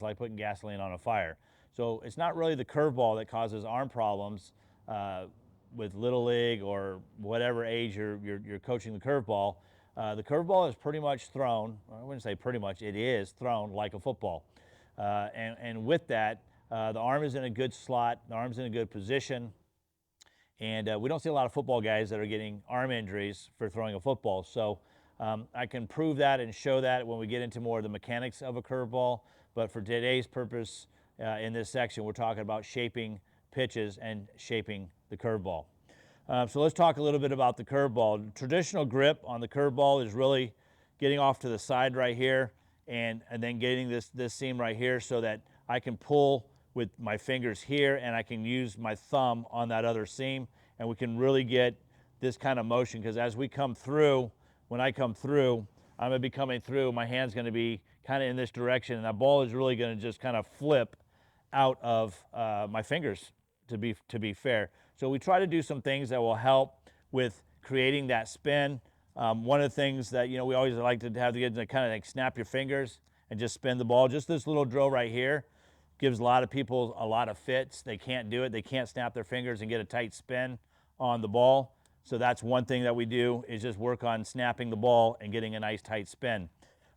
like putting gasoline on a fire. So it's not really the curveball that causes arm problems with Little League or whatever age you're coaching the curveball. The curveball is pretty much thrown, I wouldn't say pretty much, it is thrown like a football. And with that, the arm is in a good slot, the arm's in a good position, and we don't see a lot of football guys that are getting arm injuries for throwing a football. So I can prove that and show that when we get into more of the mechanics of a curveball. But for today's purpose in this section, we're talking about shaping pitches and shaping the curveball. So let's talk a little bit about the curveball. Traditional grip on the curveball is really getting off to the side right here and then getting this seam right here so that I can pull with my fingers here and I can use my thumb on that other seam, and we can really get this kind of motion, because as we come through, when I come through, I'm going to be coming through, my hand's going to be kind of in this direction, and that ball is really going to just kind of flip out of my fingers, to be fair. So we try to do some things that will help with creating that spin. One of the things that we always like to have the kids kind of like snap your fingers and just spin the ball. Just this little drill right here gives a lot of people a lot of fits. They can't do it. They can't snap their fingers and get a tight spin on the ball. So that's one thing that we do, is just work on snapping the ball and getting a nice tight spin.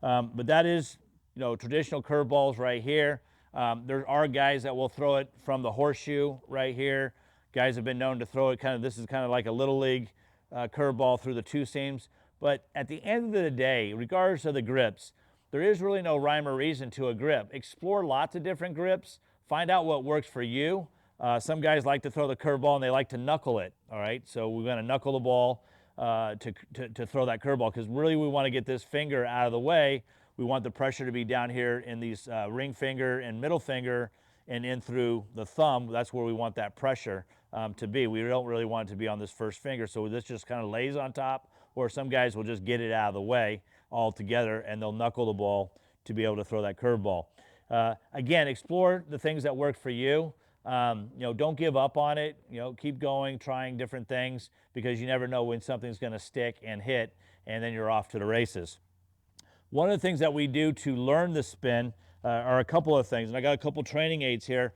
But that is, traditional curveballs right here. There are guys that will throw it from the horseshoe right here. Guys have been known to throw it this is kind of like a Little League curveball through the two seams. But at the end of the day, regardless of the grips, there is really no rhyme or reason to a grip. Explore lots of different grips. Find out what works for you. Some guys like to throw the curveball and they like to knuckle it, all right? So we're going to knuckle the ball to throw that curveball, because really we want to get this finger out of the way. We want the pressure to be down here in these ring finger and middle finger and in through the thumb. That's where we want that pressure to be. We don't really want it to be on this first finger, so this just kind of lays on top, or some guys will just get it out of the way altogether and they'll knuckle the ball to be able to throw that curveball. Again, explore the things that work for you. Don't give up on it. Keep going, trying different things, because you never know when something's going to stick and hit, and then you're off to the races. One of the things that we do to learn the spin are a couple of things, and I got a couple training aids here